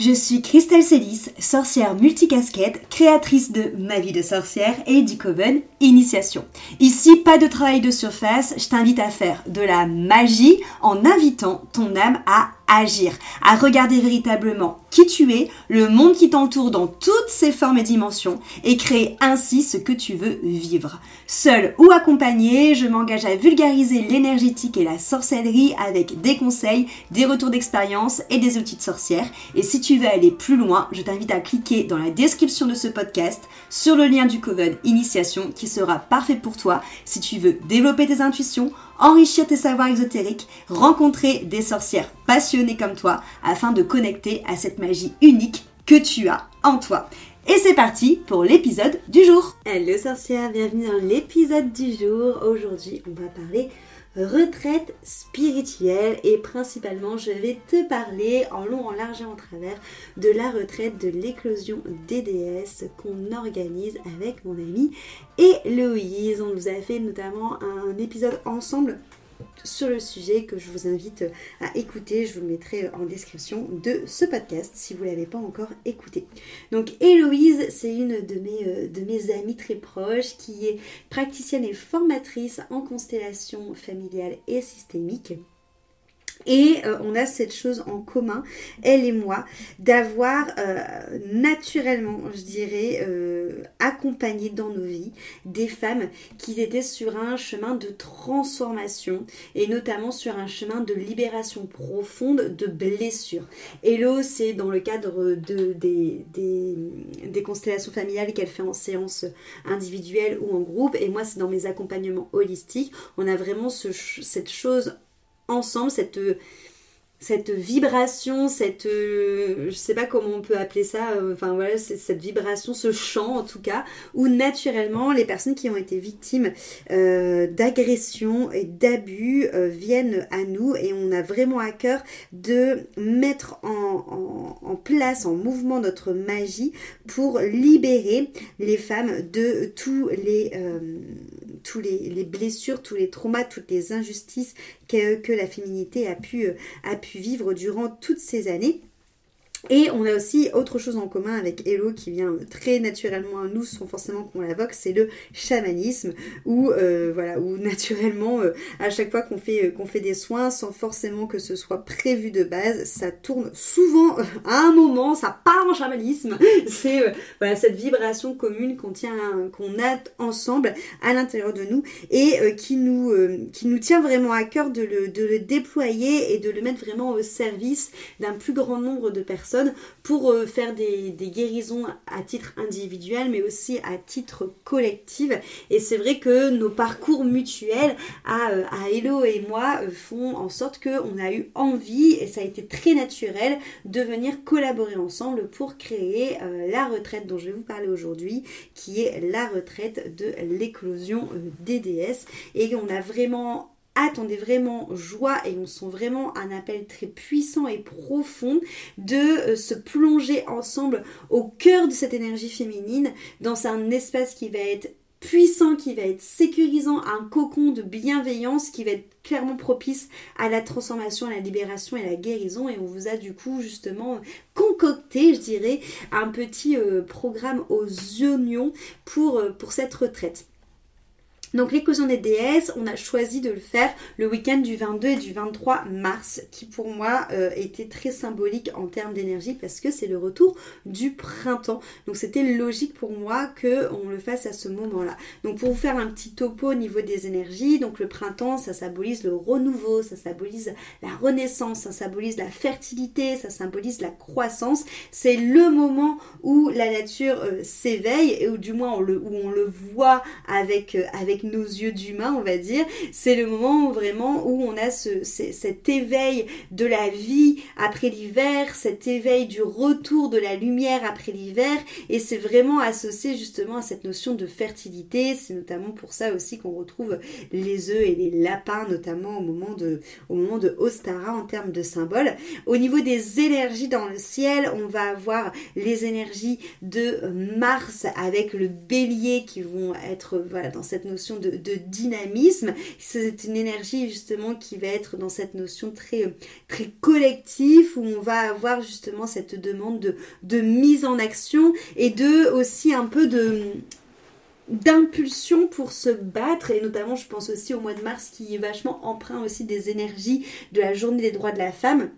Je suis Christelle Célis, sorcière multicasquette, créatrice de Ma vie de sorcière et du Coven Initiation. Ici, pas de travail de surface, je t'invite à faire de la magie en invitant ton âme à agir, à regarder véritablement qui tu es, le monde qui t'entoure dans toutes ses formes et dimensions et créer ainsi ce que tu veux vivre. Seule ou accompagnée, je m'engage à vulgariser l'énergétique et la sorcellerie avec des conseils, des retours d'expérience et des outils de sorcière. Et si tu veux aller plus loin, je t'invite à cliquer dans la description de ce podcast sur le lien du Coven Initiation qui sera parfait pour toi si tu veux développer tes intuitions, enrichir tes savoirs exotériques, rencontrer des sorcières passionnées comme toi afin de connecter à cette magie unique que tu as en toi. Et c'est parti pour l'épisode du jour. Hello sorcières, bienvenue dans l'épisode du jour. Aujourd'hui, on va parler retraite spirituelle et principalement je vais te parler en long, en large et en travers de la retraite de l'éclosion des déesses qu'on organise avec mon amie Héloïse. On vous a fait notamment un épisode ensemble sur le sujet que je vous invite à écouter. Je vous le mettrai en description de ce podcast si vous ne l'avez pas encore écouté. Donc Héloïse, c'est une de mes amies très proches qui est praticienne et formatrice en constellation familiale et systémique. Et on a cette chose en commun, elle et moi, d'avoir naturellement, je dirais, accompagné dans nos vies des femmes qui étaient sur un chemin de transformation et notamment sur un chemin de libération profonde de blessures. Hello, c'est dans le cadre des constellations familiales qu'elle fait en séance individuelle ou en groupe, et moi c'est dans mes accompagnements holistiques. On a vraiment cette chose ensemble, cette vibration, je sais pas comment on peut appeler ça, enfin voilà, cette vibration, ce chant en tout cas, où naturellement les personnes qui ont été victimes d'agressions et d'abus viennent à nous, et on a vraiment à cœur de mettre en place, en mouvement notre magie pour libérer les femmes de tous les blessures, tous les traumas, toutes les injustices que la féminité a pu vivre durant toutes ces années. Et on a aussi autre chose en commun avec Hello qui vient très naturellement à nous sans forcément qu'on l'invoque, c'est le chamanisme où naturellement à chaque fois qu'on fait des soins sans forcément que ce soit prévu de base, ça tourne souvent à un moment, ça part en chamanisme. C'est cette vibration commune qu'on a ensemble à l'intérieur de nous et qui nous tient vraiment à cœur de le déployer et de le mettre vraiment au service d'un plus grand nombre de personnes pour faire des guérisons à titre individuel mais aussi à titre collectif. Et c'est vrai que nos parcours mutuels à Hello et moi font en sorte qu'on a eu envie, et ça a été très naturel, de venir collaborer ensemble pour créer la retraite dont je vais vous parler aujourd'hui, qui est la retraite de l'éclosion des déesses. Et on a vraiment joie et on sent vraiment un appel très puissant et profond de se plonger ensemble au cœur de cette énergie féminine, dans un espace qui va être puissant, qui va être sécurisant, un cocon de bienveillance qui va être clairement propice à la transformation, à la libération et à la guérison. Et on vous a du coup justement concocté, je dirais, un petit programme aux oignons pour cette retraite. Donc l'éclosion des déesses, on a choisi de le faire le week-end du 22 et du 23 mars, qui pour moi était très symbolique en termes d'énergie parce que c'est le retour du printemps. Donc c'était logique pour moi qu'on le fasse à ce moment-là. Donc pour vous faire un petit topo au niveau des énergies, donc le printemps, ça symbolise le renouveau, ça symbolise la renaissance, ça symbolise la fertilité, ça symbolise la croissance. C'est le moment où la nature s'éveille, et où du moins on le voit avec nos yeux d'humain, on va dire. C'est le moment vraiment où on a cet éveil de la vie après l'hiver, cet éveil du retour de la lumière après l'hiver, et c'est vraiment associé justement à cette notion de fertilité. C'est notamment pour ça aussi qu'on retrouve les œufs et les lapins, notamment au moment de Ostara en termes de symboles. Au niveau des énergies dans le ciel, on va avoir les énergies de Mars avec le bélier qui vont être dans cette notion notion de dynamisme. C'est une énergie justement qui va être dans cette notion très, très collective où on va avoir justement cette demande de mise en action et aussi un peu d'impulsion pour se battre, et notamment je pense aussi au mois de mars qui est vachement empreint aussi des énergies de la journée des droits de la femme,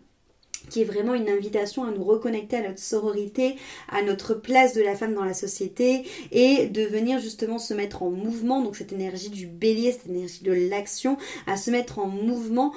qui est vraiment une invitation à nous reconnecter à notre sororité, à notre place de la femme dans la société et de venir justement se mettre en mouvement, donc cette énergie du bélier, cette énergie de l'action, à se mettre en mouvement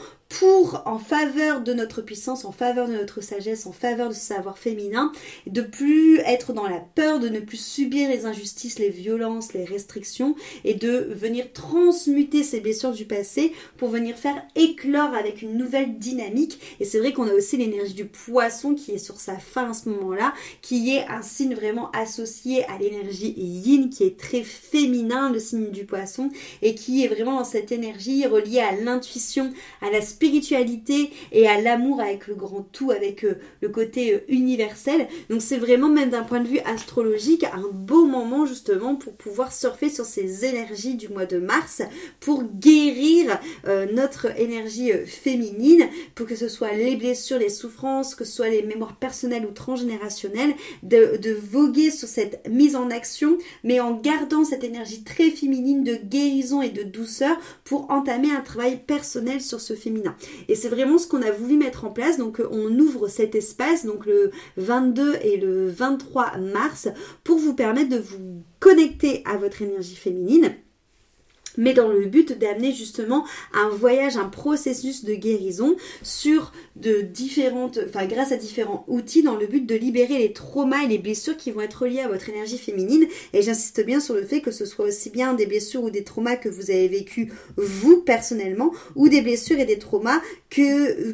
en faveur de notre puissance, en faveur de notre sagesse, en faveur de ce savoir féminin, de plus être dans la peur, de ne plus subir les injustices, les violences, les restrictions, et de venir transmuter ces blessures du passé pour venir faire éclore avec une nouvelle dynamique. Et c'est vrai qu'on a aussi l'énergie du poisson qui est sur sa fin à ce moment-là, qui est un signe vraiment associé à l'énergie yin, qui est très féminin, le signe du poisson, et qui est vraiment dans cette énergie reliée à l'intuition, à la spiritualité et à l'amour avec le grand tout, avec le côté universel. Donc c'est vraiment, même d'un point de vue astrologique, un beau moment justement pour pouvoir surfer sur ces énergies du mois de mars, pour guérir notre énergie féminine, pour que ce soit les blessures, les souffrances, que ce soit les mémoires personnelles ou transgénérationnelles, de voguer sur cette mise en action, mais en gardant cette énergie très féminine de guérison et de douceur pour entamer un travail personnel sur ce féminin. Et c'est vraiment ce qu'on a voulu mettre en place. Donc on ouvre cet espace, donc le 22 et le 23 mars, pour vous permettre de vous connecter à votre énergie féminine, mais dans le but d'amener justement un voyage, un processus de guérison grâce à différents outils, dans le but de libérer les traumas et les blessures qui vont être liées à votre énergie féminine. Et j'insiste bien sur le fait que ce soit aussi bien des blessures ou des traumas que vous avez vécu vous personnellement, ou des blessures et des traumas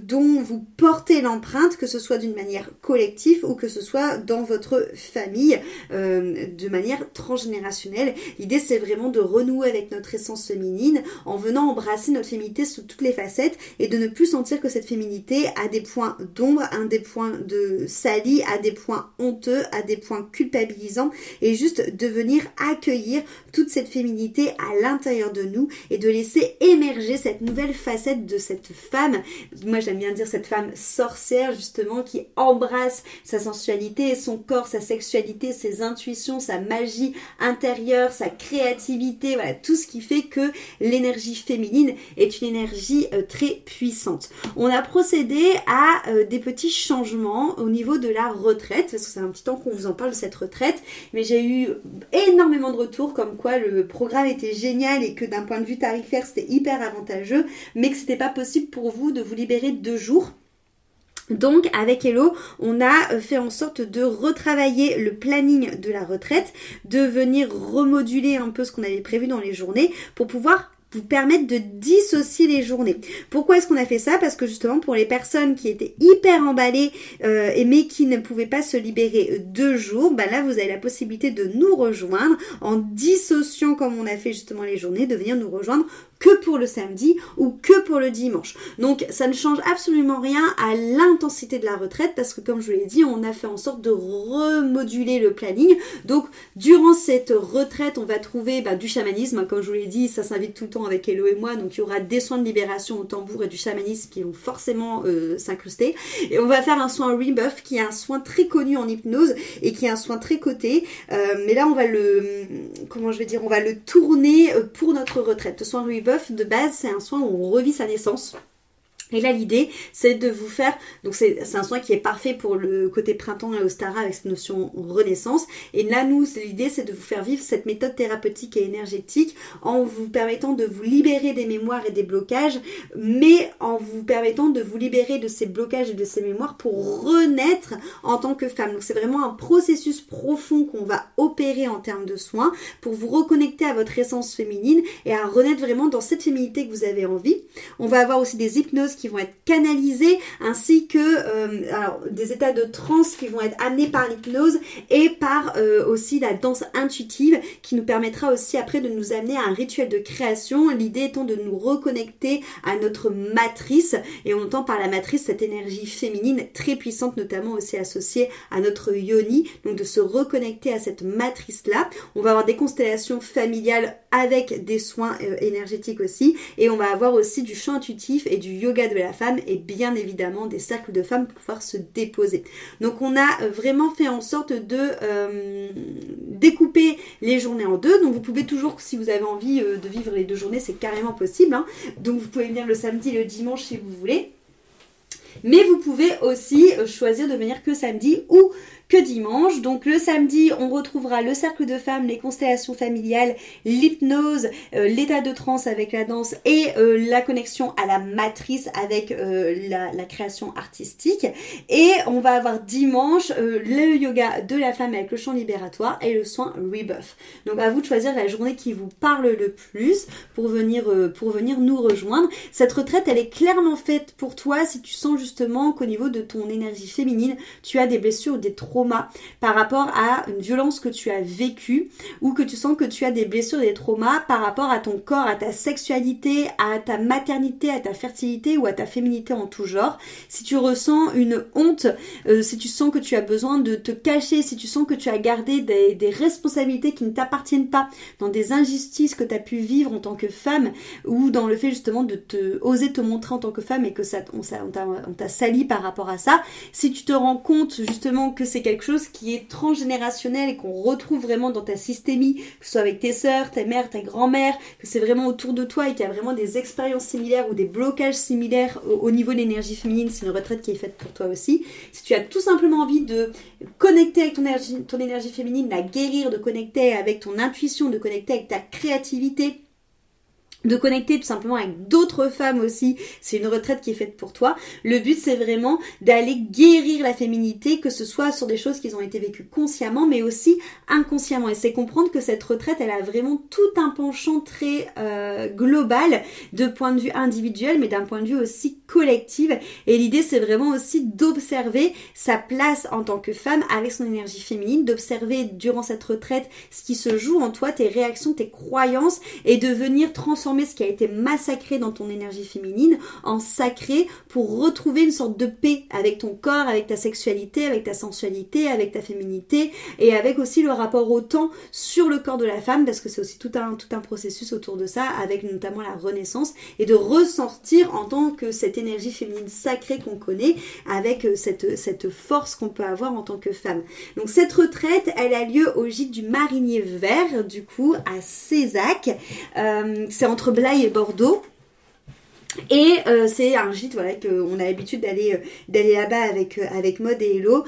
dont vous portez l'empreinte, que ce soit d'une manière collective ou que ce soit dans votre famille de manière transgénérationnelle. L'idée, c'est vraiment de renouer avec notre essence féminine en venant embrasser notre féminité sous toutes les facettes, et de ne plus sentir que cette féminité a des points d'ombre, a des points de salis, a des points honteux, a des points culpabilisants, et juste de venir accueillir toute cette féminité à l'intérieur de nous et de laisser émerger cette nouvelle facette de cette femme. Moi j'aime bien dire cette femme sorcière justement, qui embrasse sa sensualité, son corps, sa sexualité, ses intuitions, sa magie intérieure, sa créativité, voilà, tout ce qui fait que l'énergie féminine est une énergie très puissante. On a procédé à des petits changements au niveau de la retraite, parce que c'est un petit temps qu'on vous en parle de cette retraite, mais j'ai eu énormément de retours comme quoi le programme était génial et que d'un point de vue tarifaire c'était hyper avantageux, mais que c'était pas possible pour vous de vous libérer 2 jours. Donc avec Hello, on a fait en sorte de retravailler le planning de la retraite, de venir remoduler un peu ce qu'on avait prévu dans les journées pour pouvoir vous permettre de dissocier les journées. Pourquoi est-ce qu'on a fait ça? Parce que justement pour les personnes qui étaient hyper emballées mais qui ne pouvaient pas se libérer 2 jours, bah là vous avez la possibilité de nous rejoindre en dissociant, comme on a fait justement les journées, de venir nous rejoindre que pour le samedi ou que pour le dimanche. Donc ça ne change absolument rien à l'intensité de la retraite, parce que comme je vous l'ai dit, on a fait en sorte de remoduler le planning. Donc durant cette retraite, on va trouver du chamanisme, comme je vous l'ai dit, ça s'invite tout le temps avec Hello et moi, donc il y aura des soins de libération au tambour et du chamanisme qui vont forcément s'incruster. Et on va faire un soin Rebirth, qui est un soin très connu en hypnose et qui est un soin très coté, mais là on va on va le tourner pour notre retraite. Le soin Rebirth de base, c'est un soin où on revit sa naissance. Et là l'idée c'est de vous faire, donc c'est un soin qui est parfait pour le côté printemps et Ostara avec cette notion renaissance, et là l'idée c'est de vous faire vivre cette méthode thérapeutique et énergétique en vous permettant de vous libérer des mémoires et des blocages, mais en vous permettant de vous libérer de ces blocages et de ces mémoires pour renaître en tant que femme. Donc c'est vraiment un processus profond qu'on va opérer en termes de soins pour vous reconnecter à votre essence féminine et à renaître vraiment dans cette féminité que vous avez envie. On va avoir aussi des hypnoses qui qui vont être canalisés, ainsi que alors, des états de transe qui vont être amenés par l'hypnose et par aussi la danse intuitive qui nous permettra aussi après de nous amener à un rituel de création, l'idée étant de nous reconnecter à notre matrice, et on entend par la matrice cette énergie féminine très puissante, notamment aussi associée à notre yoni, donc de se reconnecter à cette matrice-là. On va avoir des constellations familiales avec des soins énergétiques aussi, et on va avoir aussi du chant intuitif et du yoga de la femme, et bien évidemment des cercles de femmes pour pouvoir se déposer. Donc on a vraiment fait en sorte de découper les journées en deux. Donc vous pouvez toujours, si vous avez envie de vivre les 2 journées, c'est carrément possible, hein. Donc vous pouvez venir le samedi et le dimanche si vous voulez. Mais vous pouvez aussi choisir de venir que samedi ou que dimanche. Donc le samedi, on retrouvera le cercle de femmes, les constellations familiales, l'hypnose, l'état de transe avec la danse et la connexion à la matrice avec la création artistique. Et on va avoir dimanche le yoga de la femme avec le chant libératoire et le soin Rebirth. Donc à vous de choisir la journée qui vous parle le plus pour venir nous rejoindre. Cette retraite, elle est clairement faite pour toi si tu sens justement qu'au niveau de ton énergie féminine, tu as des blessures ou des traumas par rapport à une violence que tu as vécue, ou que tu sens que tu as des blessures et des traumas par rapport à ton corps, à ta sexualité, à ta maternité, à ta fertilité ou à ta féminité en tout genre. Si tu ressens une honte, si tu sens que tu as besoin de te cacher, si tu sens que tu as gardé des responsabilités qui ne t'appartiennent pas, dans des injustices que tu as pu vivre en tant que femme, ou dans le fait justement de oser te montrer en tant que femme et que on t'a sali par rapport à ça, si tu te rends compte justement que c'est quelque chose qui est transgénérationnel et qu'on retrouve vraiment dans ta systémie, que ce soit avec tes sœurs, ta mère, ta grand-mère, que c'est vraiment autour de toi et qu'il y a vraiment des expériences similaires ou des blocages similaires au niveau de l'énergie féminine, c'est une retraite qui est faite pour toi aussi. Si tu as tout simplement envie de connecter avec ton énergie féminine, de la guérir, de connecter avec ton intuition, de connecter avec ta créativité, de connecter tout simplement avec d'autres femmes aussi, c'est une retraite qui est faite pour toi. Le but, c'est vraiment d'aller guérir la féminité, que ce soit sur des choses qui ont été vécues consciemment, mais aussi inconsciemment. Et c'est comprendre que cette retraite, elle a vraiment tout un penchant très global, de point de vue individuel, mais d'un point de vue aussi collectif. Et l'idée, c'est vraiment aussi d'observer sa place en tant que femme avec son énergie féminine, d'observer durant cette retraite ce qui se joue en toi, tes réactions, tes croyances, et de venir transformer ce qui a été massacré dans ton énergie féminine en sacré pour retrouver une sorte de paix avec ton corps, avec ta sexualité, avec ta sensualité, avec ta féminité et avec aussi le rapport au temps sur le corps de la femme, parce que c'est aussi tout un processus autour de ça, avec notamment la renaissance, et de ressentir en tant que cette énergie féminine sacrée qu'on connaît, avec cette force qu'on peut avoir en tant que femme. Donc cette retraite, elle a lieu au gîte du Marinier Vert, du coup à Cézac. C'est entre Blaye et Bordeaux. Et c'est un gîte voilà qu'on a l'habitude d'aller là-bas avec Maud et Hello,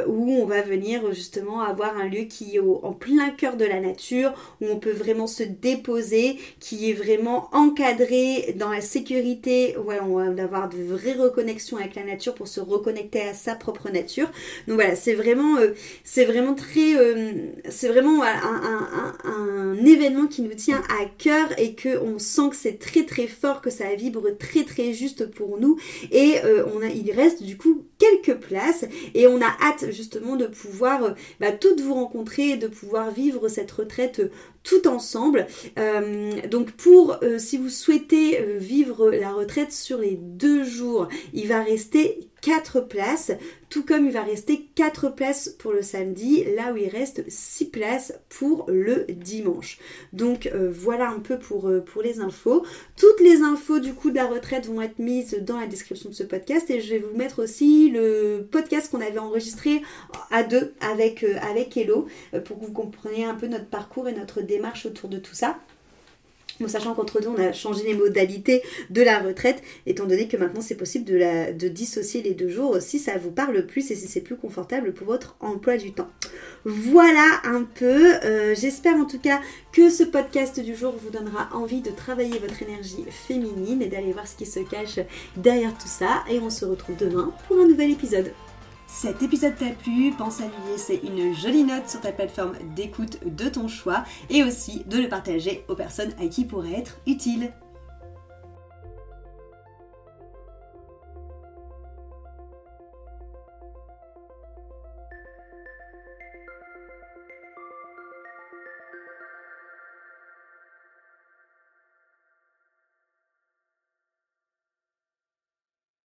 où on va venir justement avoir un lieu qui est en plein cœur de la nature, où on peut vraiment se déposer, qui est vraiment encadré dans la sécurité. Voilà, on va avoir de vraies reconnexions avec la nature pour se reconnecter à sa propre nature. Donc voilà, c'est vraiment très c'est vraiment un événement qui nous tient à cœur et que on sent que c'est très très fort, que ça vibre très très juste pour nous, et il reste du coup quelques places et on a hâte justement de pouvoir toutes vous rencontrer, de pouvoir vivre cette retraite tout ensemble. Donc si vous souhaitez vivre la retraite sur les 2 jours, il va rester 4 places, tout comme il va rester 4 places pour le samedi, là où il reste 6 places pour le dimanche. Donc voilà un peu pour les infos. Toutes les infos du coup de la retraite vont être mises dans la description de ce podcast, et je vais vous mettre aussi le podcast qu'on avait enregistré à 2 avec Hello, pour que vous compreniez un peu notre parcours et notre démarche autour de tout ça. Bon, sachant qu'entre-deux, on a changé les modalités de la retraite, étant donné que maintenant c'est possible de dissocier les 2 jours si ça vous parle plus et si c'est plus confortable pour votre emploi du temps. Voilà un peu, j'espère en tout cas que ce podcast du jour vous donnera envie de travailler votre énergie féminine et d'aller voir ce qui se cache derrière tout ça, et on se retrouve demain pour un nouvel épisode. Cet épisode t'a plu, pense à lui laisser une jolie note sur ta plateforme d'écoute de ton choix et aussi de le partager aux personnes à qui il pourrait être utile.